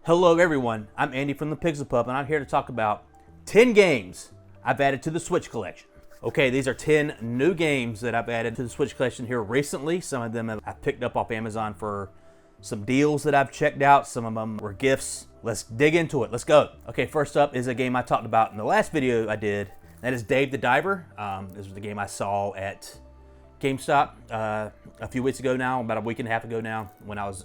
Hello everyone, I'm Andy from the Pixel Pup and I'm here to talk about 10 games I've added to the Switch collection. Okay, these are 10 new games that I've added to the Switch collection here recently. Some of them I've picked up off Amazon for some deals that I've checked out. Some of them were gifts. Let's dig into it, let's go. Okay, first up is a game I talked about in the last video I did. That is Dave the Diver. This was the game I saw at GameStop a few weeks ago now, about a week and a half ago now, when I was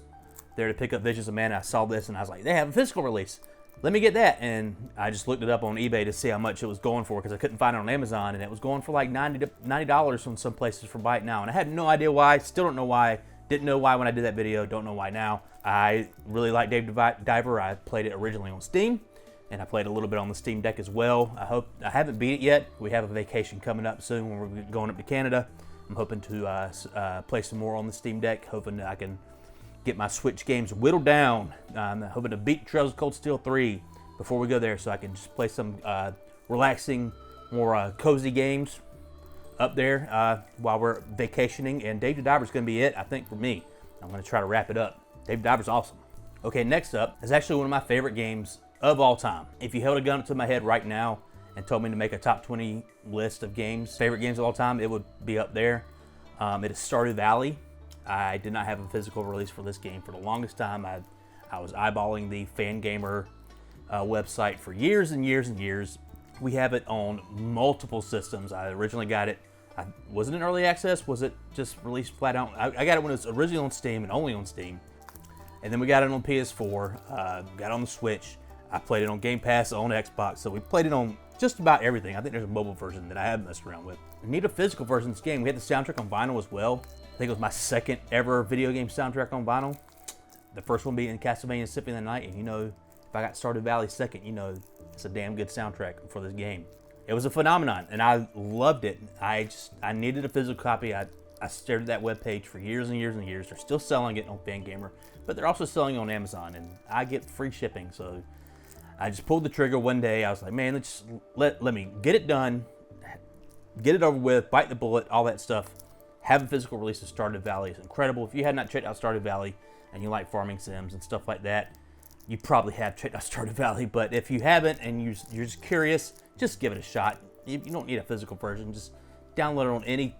there to pick up Visions of Mana. I saw this and I was like, they have a physical release. Let me get that. And I just looked it up on eBay to see how much it was going for because I couldn't find it on Amazon, and it was going for like $90 on some places for buy it now. And I had no idea why, still don't know why, didn't know why when I did that video, don't know why now. I really like Dave the Diver. I played it originally on Steam, and I played a little bit on the Steam Deck as well. I haven't beat it yet. We have a vacation coming up soon when we're going up to Canada. I'm hoping to play some more on the Steam Deck, hoping that I can get my Switch games whittled down. I'm hoping to beat Trails of Cold Steel 3 before we go there, so I can just play some relaxing, more cozy games up there while we're vacationing. And Dave the Diver's going to be it, I think, for me. I'm going to try to wrap it up. Dave the Diver's awesome. Okay, next up is actually one of my favorite games of all time. If you held a gun up to my head right now and told me to make a top 20 list of games, favorite games of all time, it would be up there. It is Stardew Valley. I did not have a physical release for this game for the longest time. I was eyeballing the Fangamer website for years and years and years. We have it on multiple systems. I originally got it, was it in early access? Was it just released flat out? I got it when it was originally on Steam and only on Steam. And then we got it on PS4, got it on the Switch. I played it on Game Pass, on Xbox, so we played it on just about everything. I think there's a mobile version that I haven't messed around with. I need a physical version of this game. We had the soundtrack on vinyl as well. I think it was my second ever video game soundtrack on vinyl. The first one being Castlevania Symphony of the Night, and you know, if I got Stardew Valley second, you know, it's a damn good soundtrack for this game. It was a phenomenon, and I loved it. I needed a physical copy. I stared at that webpage for years and years and years. They're still selling it on Fangamer, but they're also selling it on Amazon, and I get free shipping, so I just pulled the trigger one day. I was like, man, let me get it done, get it over with, bite the bullet, all that stuff. Have a physical release of Stardew Valley. It's incredible. If you had not checked out Stardew Valley and you like farming sims and stuff like that, you probably have checked out Stardew Valley. But if you haven't and you're just curious, just give it a shot. You don't need a physical version. Just download it on any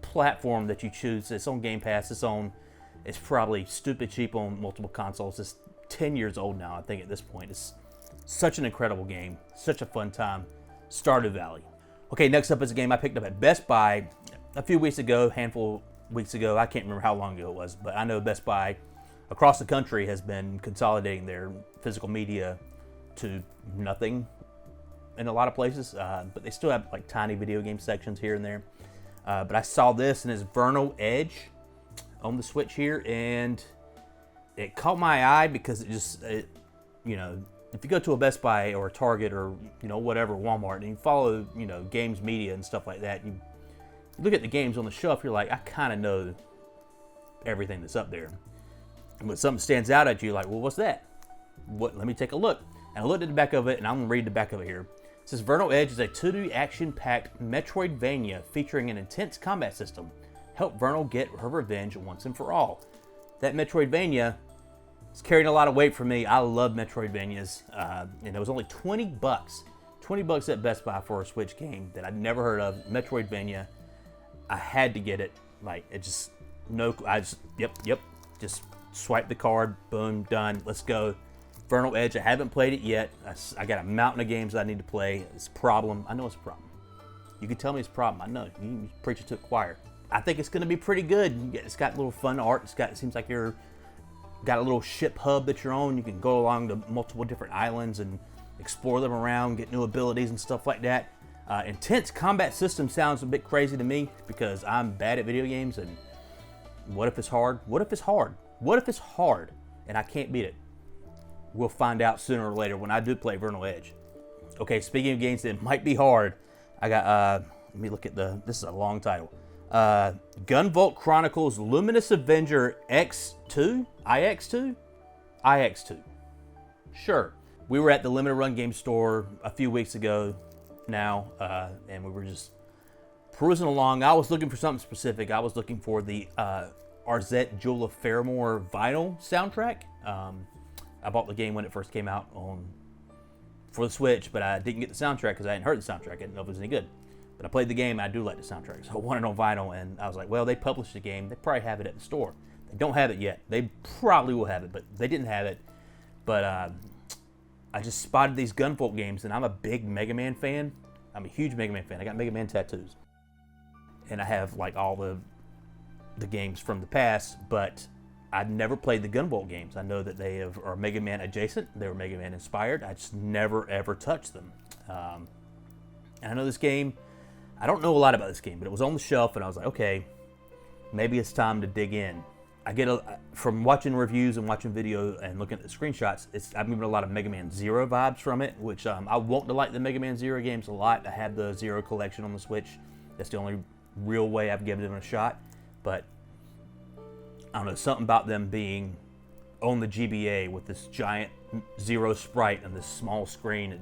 platform that you choose. It's on Game Pass. It's probably stupid cheap on multiple consoles. It's 10 years old now, I think, at this point. It's such an incredible game. Such a fun time. Stardew Valley. Okay, next up is a game I picked up at Best Buy a few weeks ago, handful of weeks ago. I can't remember how long ago it was, but I know Best Buy across the country has been consolidating their physical media to nothing in a lot of places, but they still have like tiny video game sections here and there. But I saw this, and it's Veral Edge on the Switch here, and it caught my eye because you know, if you go to a Best Buy or a Target or, you know, whatever, Walmart, and you follow, you know, games media and stuff like that, you look at the games on the shelf, you're like, I kind of know everything that's up there. And when something stands out at you, like, well, what's that? Let me take a look. And I looked at the back of it, and I'm going to read the back of it here. It says, Veral Edge is a 2D action-packed Metroidvania featuring an intense combat system. Help Veral get her revenge once and for all. That Metroidvania is carrying a lot of weight for me. I love Metroidvanias, and it was only $20. $20 at Best Buy for a Switch game that I'd never heard of, Metroidvania. I had to get it. Like, it just, yep, just swipe the card, boom, done, let's go. Veral Edge, I haven't played it yet. I got a mountain of games I need to play. It's a problem. I know it's a problem. You can tell me it's a problem. I know. You preach it to the choir. I think it's going to be pretty good. It's got a little fun art. It seems like you're got a little ship hub that you're on. You can go along to multiple different islands and explore them around, get new abilities and stuff like that. Intense combat system sounds a bit crazy to me because I'm bad at video games, and what if it's hard? What if it's hard? What if it's hard and I can't beat it? We'll find out sooner or later when I do play Veral Edge. Okay, speaking of games that might be hard, I got, let me look at this is a long title. Gunvolt Chronicles Luminous Avenger X2? IX2? IX2. Sure. We were at the Limited Run Game Store a few weeks ago now, and we were just cruising along. I was looking for something specific. I was looking for the Arzette Jewel of Fairmore vinyl soundtrack. I bought the game when it first came out for the Switch, but I didn't get the soundtrack because I hadn't heard the soundtrack. I didn't know if it was any good. But I played the game, and I do like the soundtrack. So I wanted it on vinyl, and I was like, well, they published the game. They probably have it at the store. They don't have it yet. They probably will have it, but they didn't have it. But I just spotted these Gunvolt games, and I'm a big Mega Man fan. I'm a huge Mega Man fan. I got Mega Man tattoos. And I have like all the games from the past, but I've never played the Gunvolt games. I know that they are Mega Man adjacent. They were Mega Man inspired. I just never, ever touched them. And I know this game, I don't know a lot about this game, but it was on the shelf, and I was like, okay, maybe it's time to dig in. I get from watching reviews and watching video and looking at the screenshots, I'm getting a lot of Mega Man Zero vibes from it, which I want to like the Mega Man Zero games a lot. I have the Zero collection on the Switch. That's the only real way I've given them a shot. But I don't know, something about them being on the GBA with this giant Zero sprite and this small screen,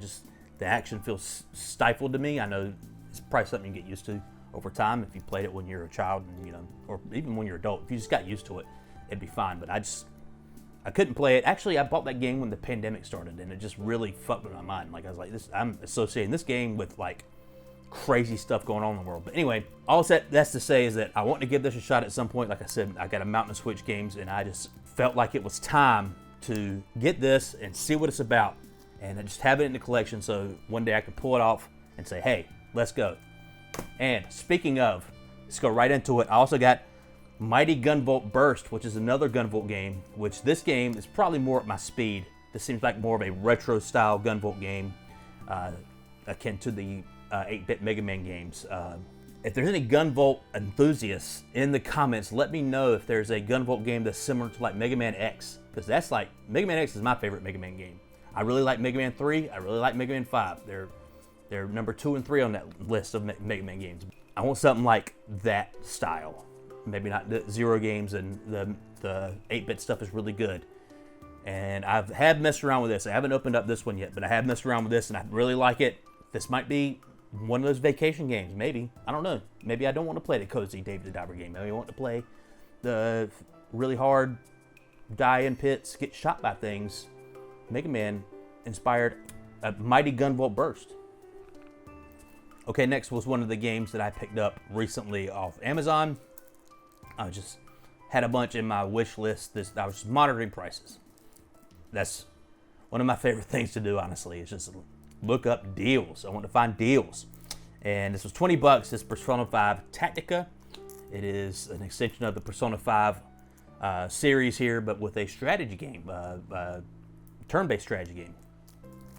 the action feels stifled to me. I know it's probably something you get used to over time if you played it when you're a child, and or even when you're an adult. If you just got used to it, it'd be fine. But I couldn't play it. Actually, I bought that game when the pandemic started, and it just really fucked with my mind. Like, I was like, I'm associating this game with like crazy stuff going on in the world. But anyway, all that's to say is that I want to give this a shot at some point. Like I said, I got a mountain of Switch games, and I just felt like it was time to get this and see what it's about, and I just have it in the collection so one day I could pull it off and say, hey, let's go. And speaking of, let's go right into it. I also got Mighty Gunvolt Burst, which is another Gunvolt game, which this game is probably more at my speed. This seems like more of a retro style Gunvolt game, akin to the 8-bit Mega Man games. If there's any Gunvolt enthusiasts in the comments, let me know if there's a Gunvolt game that's similar to like Mega Man X, because that's like, Mega Man X is my favorite Mega Man game. I really like Mega Man 3, I really like Mega Man 5. They're number 2 and 3 on that list of Mega Man games. I want something like that style. Maybe not the Zero games, and the 8-bit stuff is really good. And I have messed around with this. I haven't opened up this one yet, but I have messed around with this, and I really like it. This might be one of those vacation games, maybe. I don't know. Maybe I don't want to play the cozy David the Diver game. Maybe I want to play the really hard die in pits, get shot by things, Mega Man inspired Mighty Gunvolt Burst. Okay, next was one of the games that I picked up recently off Amazon. I just had a bunch in my wish list. I was just monitoring prices. That's one of my favorite things to do, honestly. Is just look up deals. I want to find deals. And this was $20. This Persona 5 Tactica. It is an extension of the Persona 5 series here, but with a strategy game, turn-based strategy game.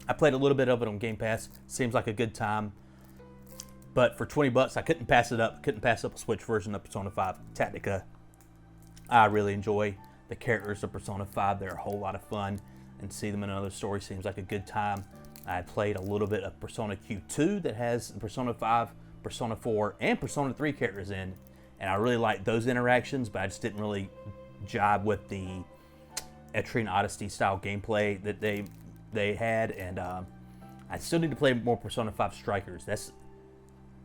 I played a little bit of it on Game Pass. Seems like a good time. But for $20, I couldn't pass it up. Couldn't pass up a Switch version of Persona 5 Tactica. I really enjoy the characters of Persona 5. They're a whole lot of fun. And see them in another story seems like a good time. I played a little bit of Persona Q2 that has Persona 5, Persona 4, and Persona 3 characters in. And I really liked those interactions, but I just didn't really jive with the Etrian Odyssey style gameplay that they had. And I still need to play more Persona 5 Strikers. That's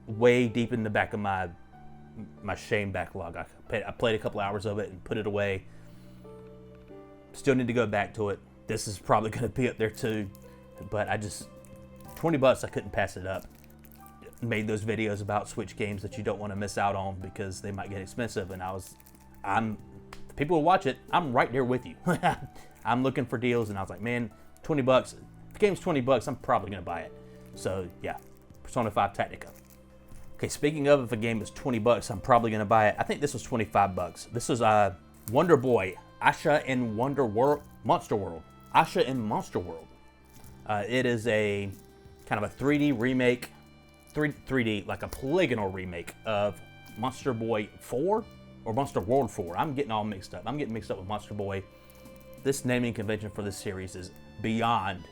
way deep in the back of my shame backlog. I played a couple hours of it and put it away. Still need to go back to it. This is probably going to be up there too, but $20, I couldn't pass it up. Made those videos about Switch games that you don't want to miss out on because they might get expensive, and people will watch it. I'm right there with you. I'm looking for deals, and I was like, man, $20. If the game's $20, I'm probably going to buy it. So yeah, Persona 5 Tactica. Okay, speaking of, if a game is $20, I'm probably going to buy it. I think this was $25. This was Wonder Boy, Asha in Monster World. Asha in Monster World. It is a kind of a 3D remake, 3D, like a polygonal remake of Monster Boy 4 or Monster World 4. I'm getting all mixed up. I'm getting mixed up with Monster Boy. This naming convention for this series is beyond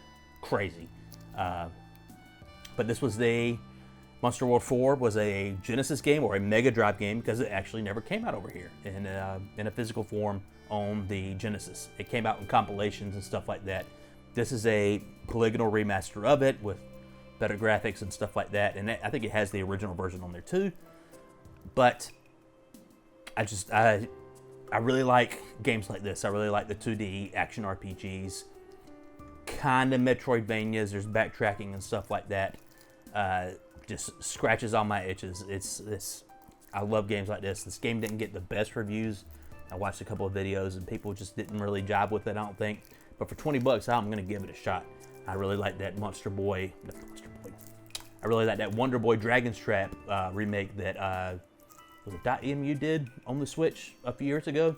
crazy. But this was Monster World 4 was a Genesis game or a Mega Drive game because it actually never came out over here in a physical form on the Genesis. It came out in compilations and stuff like that. This is a polygonal remaster of it with better graphics and stuff like that. And I think it has the original version on there too. But I really like games like this. I really like the 2D action RPGs. kind of Metroidvanias. There's backtracking and stuff like that. Just scratches all my itches. I love games like this. This game didn't get the best reviews. I watched a couple of videos and people just didn't really jive with it, I don't think. But for 20 bucks, I'm going to give it a shot. I really like that I really like that Wonder Boy Dragon's Trap remake that was it .emu did on the Switch a few years ago.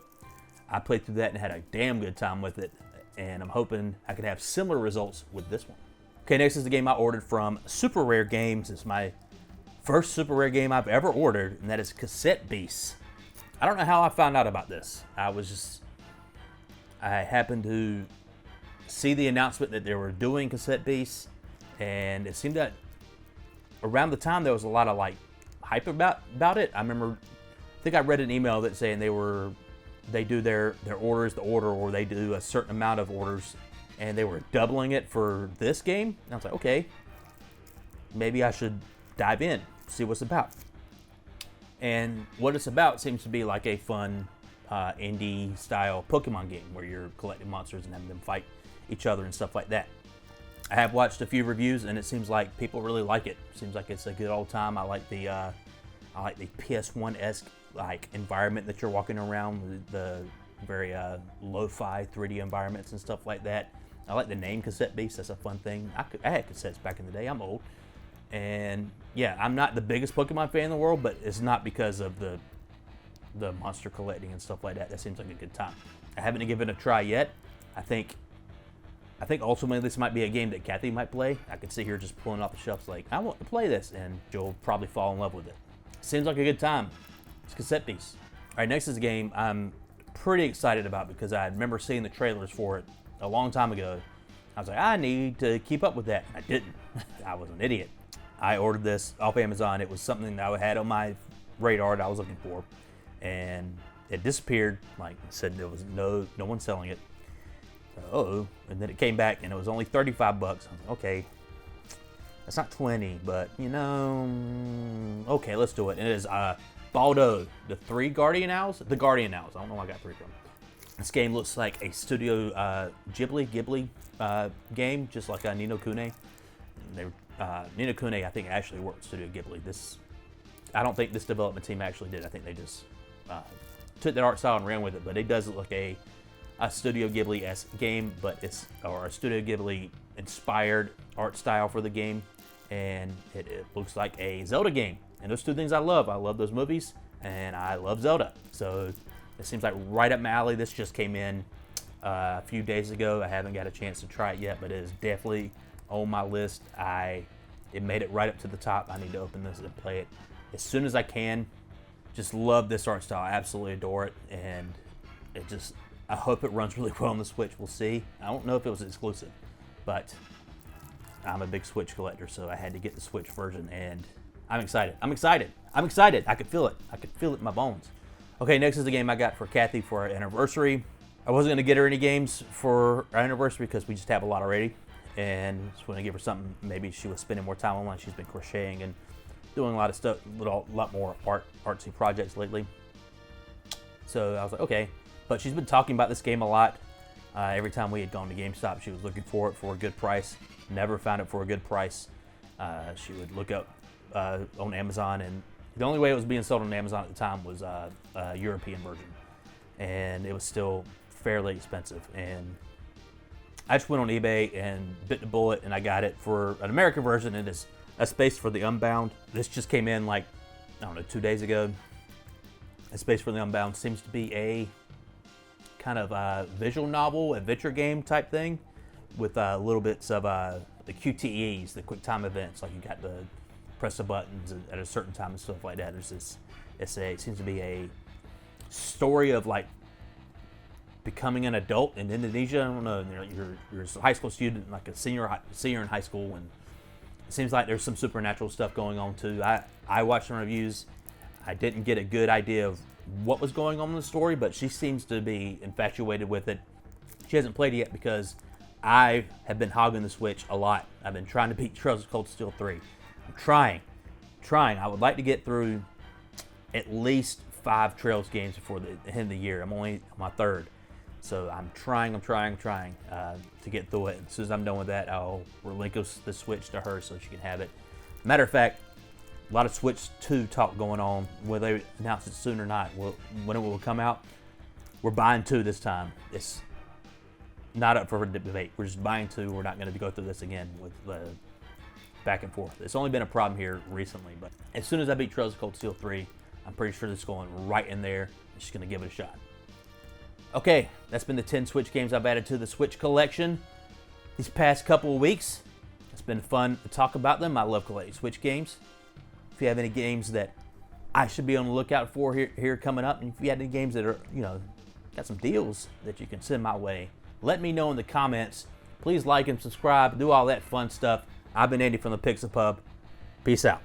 I played through that and had a damn good time with it. And I'm hoping I could have similar results with this one. Okay, next is the game I ordered from Super Rare Games. It's my first Super Rare game I've ever ordered, and that is Cassette Beast. I don't know how I found out about this. I happened to see the announcement that they were doing Cassette Beast, and it seemed that around the time there was a lot of like hype about it. I think I read an email that saying they do their orders, or they do a certain amount of orders, and they were doubling it for this game. And I was like, okay, maybe I should dive in, see what's about. And what it's about seems to be like a fun indie style Pokemon game where you're collecting monsters and having them fight each other and stuff like that. I have watched a few reviews and it seems like people really like it. Seems like it's a good old time. I like the PS1-esque like environment that you're walking around, the very lo-fi 3D environments and stuff like that. I like the name Cassette Beast. That's a fun thing. I had cassettes back in the day. I'm old. And yeah, I'm not the biggest Pokemon fan in the world, but it's not because of the monster collecting and stuff like that. That seems like a good time. I haven't given it a try yet. I think ultimately this might be a game that Kathy might play. I could sit here just pulling off the shelves like, I want to play this, and she'll probably fall in love with it. Seems like a good time. It's Cassette Beast. All right, next is a game I'm pretty excited about because I remember seeing the trailers for it a long time ago. I was like, I need to keep up with that. I didn't. I was an idiot. I ordered this off Amazon. It was something that I had on my radar that I was looking for, and it disappeared. Like I said, there was no one selling it. So, and then it came back and it was only 35 bucks. I was like, okay, that's not 20, but okay, let's do it. And it is Balo, the Guardian Owls. I don't know why I got 3 from. This game looks like a Studio Ghibli game, just like Ni no Kuni. Ni no Kuni, I think, actually worked at Studio Ghibli. I don't think this development team actually did. I think they just took that art style and ran with it. But it does look like a Studio Ghibli-esque game, or a Studio Ghibli-inspired art style for the game, and it looks like a Zelda game. And those two things I love. I love those movies, and I love Zelda. So it seems like right up my alley. This just came in a few days ago. I haven't got a chance to try it yet, but it is definitely on my list. It made it right up to the top. I need to open this and play it as soon as I can. Just love this art style. I absolutely adore it, and I hope it runs really well on the Switch. We'll see. I don't know if it was exclusive, but I'm a big Switch collector, so I had to get the Switch version, and I'm excited. I could feel it. I could feel it in my bones. Okay, next is the game I got for Kathy for our anniversary. I wasn't going to get her any games for our anniversary because we just have a lot already, and just want to give her something. Maybe she was spending more time online. She's been crocheting and doing a lot of stuff, a lot more artsy projects lately. So I was like, okay. But she's been talking about this game a lot. Every time we had gone to GameStop, she was looking for it for a good price. Never found it for a good price. She would look up on Amazon, and the only way it was being sold on Amazon at the time was a European version. And it was still fairly expensive. And I just went on eBay and bit the bullet, and I got it for an American version. It is A Space for the Unbound. This just came in like, 2 days ago. A Space for the Unbound seems to be a kind of a visual novel, adventure game type thing with little bits of the QTEs, the quick time events, like you got to press the buttons at a certain time and stuff like that. It seems to be a story of like becoming an adult in Indonesia. I don't know, you're a high school student, like a senior in high school, and it seems like there's some supernatural stuff going on too. I watched some reviews. I didn't get a good idea of what was going on in the story, but she seems to be infatuated with it. She hasn't played it yet because I have been hogging the Switch a lot. I've been trying to beat Trails of Cold Steel 3. I'm trying. I would like to get through at least 5 Trails games before the end of the year. I'm only on my 3rd. So I'm trying to get through it. As soon as I'm done with that, I'll relinquish the Switch to her so she can have it. Matter of fact, a lot of Switch 2 talk going on. Whether they announce it soon or not, when it will come out, we're buying 2 this time. It's not up for debate. We're just buying 2. We're not going to go through this again with back and forth. It's only been a problem here recently, but as soon as I beat Trails of Cold Steel 3, I'm pretty sure this is going right in there. I'm just going to give it a shot. Okay, that's been the 10 Switch games I've added to the Switch collection these past couple of weeks. It's been fun to talk about them. I love collecting Switch games. If you have any games that I should be on the lookout for here coming up, and if you have any games that are, got some deals that you can send my way, let me know in the comments. Please like and subscribe, do all that fun stuff. I've been Andy from the Pixel Pub. Peace out.